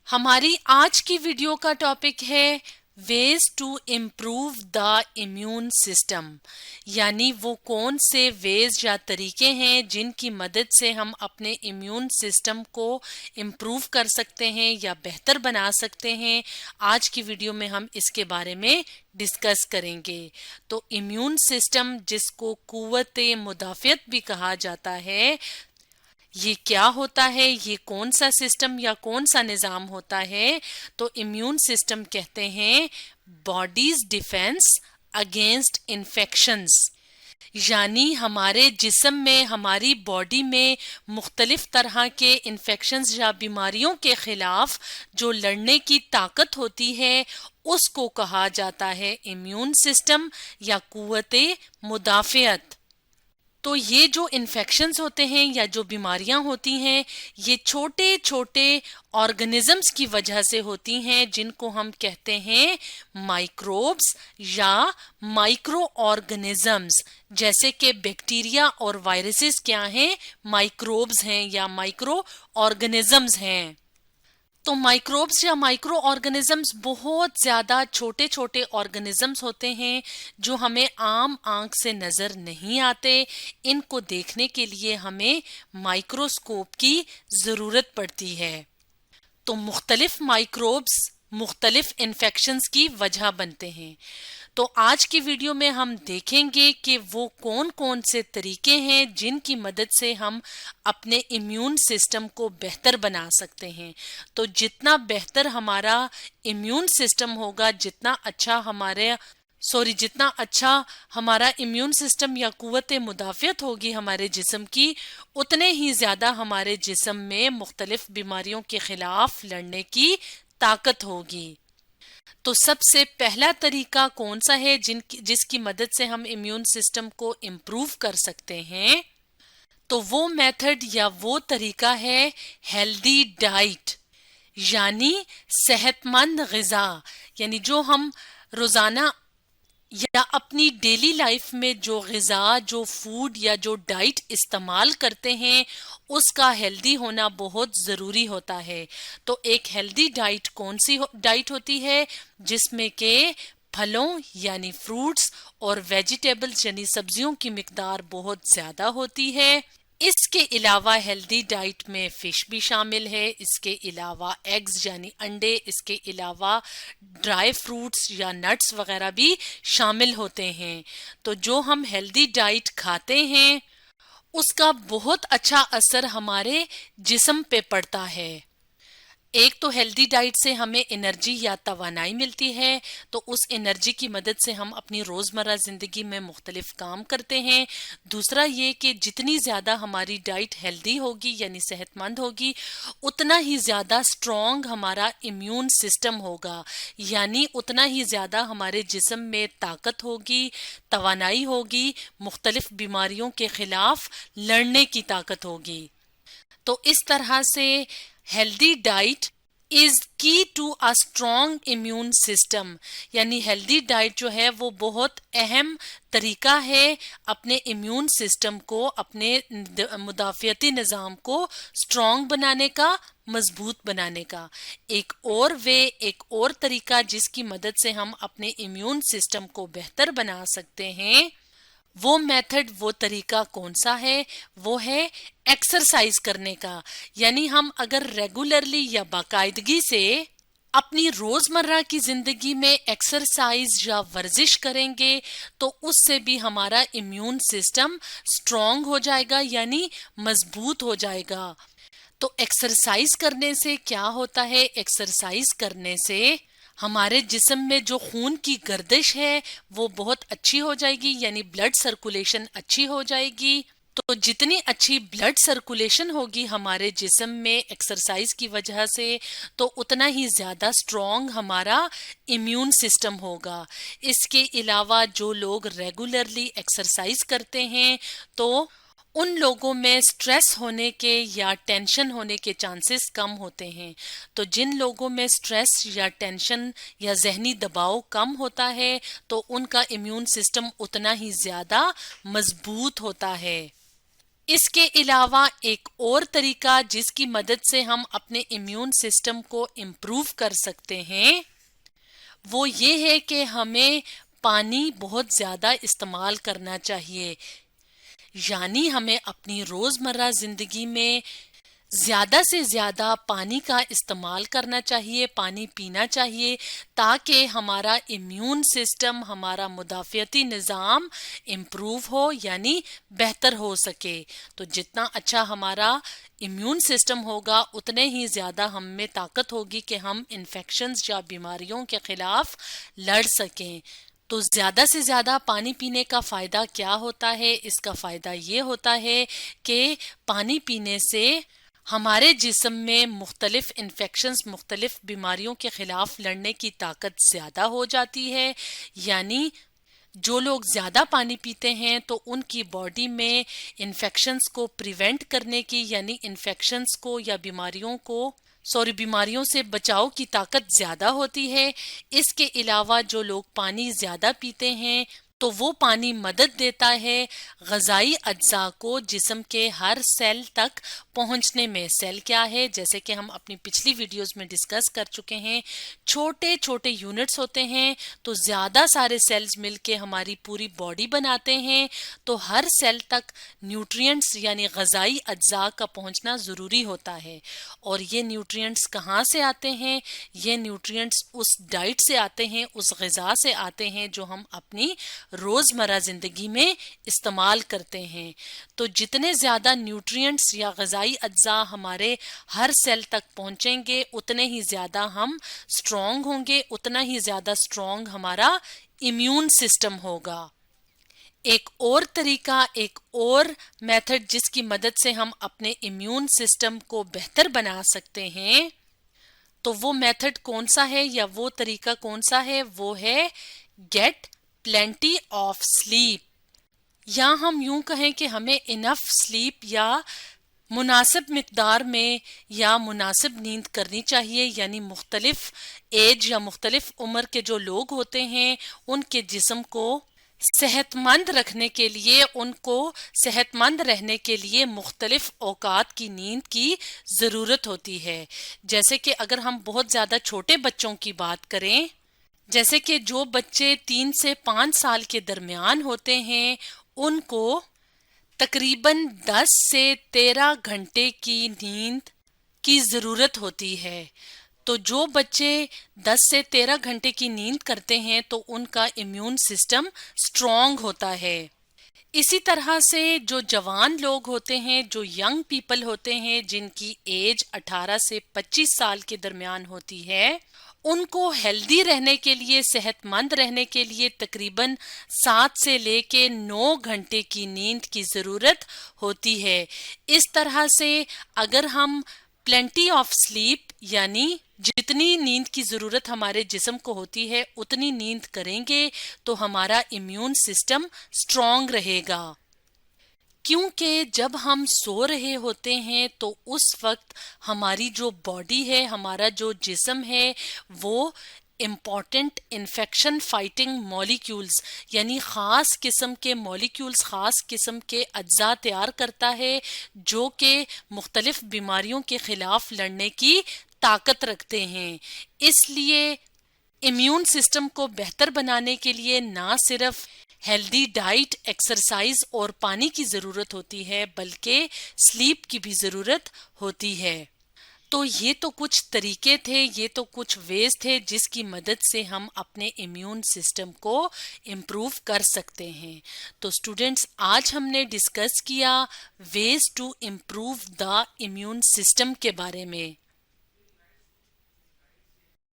हमारी आज की वीडियो का टॉपिक है ways to improve the immune system, यानी वो कौन से वेज या तरीके हैं जिनकी मदद से हम अपने इम्यून सिस्टम को इम्प्रूव कर सकते हैं या बेहतर बना सकते हैं। आज की वीडियो में हम इसके बारे में डिस्कस करेंगे। तो इम्यून सिस्टम, जिसको कुव्वत मुदाफ़ियत भी कहा जाता है, ये क्या होता है, ये कौन सा सिस्टम या कौन सा निज़ाम होता है? तो इम्यून सिस्टम कहते हैं बॉडीज डिफेंस अगेंस्ट इन्फेक्शंस, यानी हमारे जिस्म में, हमारी बॉडी में मुख्तलिफ तरह के इन्फेक्शंस या बीमारियों के खिलाफ जो लड़ने की ताकत होती है उसको कहा जाता है इम्यून सिस्टम या कुव्वत मुदाफ़ियत। तो ये जो इन्फेक्शंस होते हैं या जो बीमारियां होती हैं, ये छोटे छोटे ऑर्गेनिजम्स की वजह से होती हैं, जिनको हम कहते हैं माइक्रोब्स या माइक्रो ऑर्गेनिजम्स। जैसे कि बैक्टीरिया और वायरसेस क्या हैं? माइक्रोब्स हैं या माइक्रो ऑर्गेनिजम्स हैं। तो माइक्रोब्स या माइक्रो ऑर्गेनिजम्स बहुत ज़्यादा छोटे छोटे ऑर्गेनिजम्स होते हैं जो हमें आम आंख से नज़र नहीं आते। इनको देखने के लिए हमें माइक्रोस्कोप की ज़रूरत पड़ती है। तो मुख्तलिफ माइक्रोब्स मुख्तलिफ इन्फेक्शंस की वजह बनते हैं। तो आज की वीडियो में हम देखेंगे कि वो कौन कौन से तरीके हैं जिनकी मदद से हम अपने इम्यून सिस्टम को बेहतर बना सकते हैं। तो जितना बेहतर हमारा इम्यून सिस्टम होगा, जितना अच्छा हमारा इम्यून सिस्टम या कुव्वत मुदाफ़ियत होगी हमारे जिस्म की, उतने ही ज़्यादा हमारे जिस्म में मुख्तलिफ बीमारियों के खिलाफ लड़ने की ताकत होगी। तो सबसे पहला तरीका कौन सा है जिसकी मदद से हम इम्यून सिस्टम को इम्प्रूव कर सकते हैं? तो वो मेथड या वो तरीका है हेल्दी डाइट, यानी सेहतमंद ग़िज़ा। यानी जो हम रोज़ाना या अपनी डेली लाइफ में जो ग़िज़ा, जो फूड या जो डाइट इस्तेमाल करते हैं, उसका हेल्दी होना बहुत ज़रूरी होता है। तो एक हेल्दी डाइट कौन सी डाइट होती है? जिसमें के फलों यानी फ्रूट्स और वेजिटेबल्स यानी सब्जियों की मिकदार बहुत ज़्यादा होती है। इसके अलावा हेल्दी डाइट में फ़िश भी शामिल है, इसके अलावा एग्स यानी अंडे, इसके अलावा ड्राई फ्रूट्स या नट्स वगैरह भी शामिल होते हैं। तो जो हम हेल्दी डाइट खाते हैं उसका बहुत अच्छा असर हमारे जिस्म पे पड़ता है। एक तो हेल्दी डाइट से हमें एनर्जी या तवानाई मिलती है, तो उस एनर्जी की मदद से हम अपनी रोज़मर्रा ज़िंदगी में मुख्तलिफ काम करते हैं। दूसरा ये कि जितनी ज़्यादा हमारी डाइट हेल्दी होगी यानी सेहतमंद होगी, उतना ही ज़्यादा स्ट्रॉन्ग हमारा इम्यून सिस्टम होगा, यानी उतना ही ज़्यादा हमारे जिस्म में ताकत होगी, तवानाई होगी, मुख्तलिफ बीमारियों के खिलाफ लड़ने की ताकत होगी। तो इस तरह से healthy diet is key to a strong immune system, यानी हेल्दी डाइट जो है वो बहुत अहम तरीका है अपने इम्यून सिस्टम को, अपने मुदाफ़ियती निज़ाम को स्ट्रॉन्ग बनाने का, मजबूत बनाने का। एक और तरीका जिसकी मदद से हम अपने इम्यून सिस्टम को बेहतर बना सकते हैं, वो मेथड, वो तरीका कौन सा है? वो है एक्सरसाइज करने का। यानी हम अगर रेगुलरली या बाकायदगी से अपनी रोजमर्रा की जिंदगी में एक्सरसाइज या वर्जिश करेंगे तो उससे भी हमारा इम्यून सिस्टम स्ट्रॉन्ग हो जाएगा, यानी मजबूत हो जाएगा। तो एक्सरसाइज करने से क्या होता है? एक्सरसाइज करने से हमारे जिस्म में जो खून की गर्दिश है वो बहुत अच्छी हो जाएगी, यानी ब्लड सर्कुलेशन अच्छी हो जाएगी। तो जितनी अच्छी ब्लड सर्कुलेशन होगी हमारे जिस्म में एक्सरसाइज की वजह से, तो उतना ही ज़्यादा स्ट्रॉन्ग हमारा इम्यून सिस्टम होगा। इसके अलावा जो लोग रेगुलरली एक्सरसाइज करते हैं तो उन लोगों में स्ट्रेस होने के या टेंशन होने के चांसेस कम होते हैं। तो जिन लोगों में स्ट्रेस या टेंशन या जहनी दबाव कम होता है तो उनका इम्यून सिस्टम उतना ही ज़्यादा मजबूत होता है। اس کے علاوہ ایک اور طریقہ جس کی مدد سے ہم اپنے امیون سسٹم کو امپروو کر سکتے ہیں وہ یہ ہے کہ ہمیں پانی بہت زیادہ استعمال کرنا چاہیے، یعنی ہمیں اپنی روزمرہ زندگی میں زیادہ سے زیادہ پانی کا استعمال کرنا چاہیے، پانی پینا چاہیے تاکہ ہمارا امیون سسٹم، ہمارا مدافعتی نظام امپروو ہو، یعنی بہتر ہو سکے۔ تو جتنا اچھا ہمارا امیون سسٹم ہوگا اتنے ہی زیادہ ہم میں طاقت ہوگی کہ ہم انفیکشنز یا بیماریوں کے خلاف لڑ سکیں۔ تو زیادہ سے زیادہ پانی پینے کا فائدہ کیا ہوتا ہے؟ اس کا فائدہ یہ ہوتا ہے کہ پانی پینے سے ہمارے جسم میں مختلف انفیکشنز، مختلف بیماریوں کے خلاف لڑنے کی طاقت زیادہ ہو جاتی ہے، یعنی جو لوگ زیادہ پانی پیتے ہیں تو ان کی باڈی میں انفیکشنز کو پریونٹ کرنے کی، یعنی انفیکشنز کو یا بیماریوں سے بچاؤ کی طاقت زیادہ ہوتی ہے۔ اس کے علاوہ جو لوگ پانی زیادہ پیتے ہیں تو وہ پانی مدد دیتا ہے غذائی اجزاء کو جسم کے ہر سیل تک پہنچنے میں۔ سیل کیا ہے؟ جیسے کہ ہم اپنی پچھلی ویڈیوز میں ڈسکس کر چکے ہیں، چھوٹے چھوٹے یونٹس ہوتے ہیں، تو زیادہ سارے سیلز مل کے ہماری پوری باڈی بناتے ہیں، تو ہر سیل تک نیوٹرینٹس یعنی غذائی اجزاء کا پہنچنا ضروری ہوتا ہے۔ اور یہ نیوٹرینٹس کہاں سے آتے ہیں؟ یہ نیوٹرینٹس اس ڈائٹ سے آتے ہیں، اس غذا سے آتے ہیں جو ہم اپنی روزمرہ زندگی میں استعمال کرتے ہیں۔ تو جتنے زیادہ نیوٹرینٹس یا غذائی اجزاء ہمارے ہر سیل تک پہنچیں گے اتنے ہی زیادہ ہم سٹرونگ ہوں گے، اتنا ہی زیادہ سٹرونگ ہمارا امیون سسٹم ہوگا۔ ایک اور طریقہ، ایک اور میتھڈ جس کی مدد سے ہم اپنے امیون سسٹم کو بہتر بنا سکتے ہیں، تو وہ میتھڈ کون سا ہے یا وہ طریقہ کون سا ہے؟ وہ ہے گیٹ پلینٹی آف سلیپ، یا ہم یوں کہیں کہ ہمیں انف سلیپ یا مناسب مقدار میں یا مناسب نیند کرنی چاہیے، یعنی مختلف ایج یا مختلف عمر کے جو لوگ ہوتے ہیں ان کے جسم کو صحت مند رکھنے کے لیے، ان کو صحت مند رہنے کے لیے مختلف اوقات کی نیند کی ضرورت ہوتی ہے۔ جیسے کہ اگر ہم بہت زیادہ چھوٹے بچوں کی بات کریں، جیسے کہ جو بچے 3 سے 5 سال کے درمیان ہوتے ہیں ان کو تقریباً 10 سے 13 گھنٹے کی نیند کی ضرورت ہوتی ہے۔ تو جو بچے 10 سے 13 گھنٹے کی نیند کرتے ہیں تو ان کا امیون سسٹم سٹرونگ ہوتا ہے۔ اسی طرح سے جو جوان لوگ ہوتے ہیں، جو ینگ پیپل ہوتے ہیں جن کی ایج 18 سے 25 سال کے درمیان ہوتی ہے، ان کو ہیلدی رہنے کے لیے، صحت مند رہنے کے لیے تقریباً 7 سے لے کے 9 گھنٹے کی نیند کی ضرورت ہوتی ہے۔ اس طرح سے اگر ہم پلینٹی آف سلیپ یعنی جتنی نیند کی ضرورت ہمارے جسم کو ہوتی ہے اتنی نیند کریں گے تو ہمارا امیون سسٹم سٹرونگ رہے گا، کیونکہ جب ہم سو رہے ہوتے ہیں تو اس وقت ہماری جو باڈی ہے، ہمارا جو جسم ہے، وہ امپورٹنٹ انفیکشن فائٹنگ مولیکیولز یعنی خاص قسم کے مولیکیولز، خاص قسم کے اجزاء تیار کرتا ہے جو کہ مختلف بیماریوں کے خلاف لڑنے کی طاقت رکھتے ہیں۔ اس لیے امیون سسٹم کو بہتر بنانے کے لیے نہ صرف ہیلدی ڈائٹ، ایکسرسائز اور پانی کی ضرورت ہوتی ہے بلکہ سلیپ کی بھی ضرورت ہوتی ہے۔ تو یہ تو کچھ طریقے تھے، یہ تو کچھ ویز تھے جس کی مدد سے ہم اپنے امیون سسٹم کو امپروو کر سکتے ہیں۔ تو اسٹوڈینٹس، آج ہم نے ڈسکس کیا ways to improve the immune system کے بارے میں۔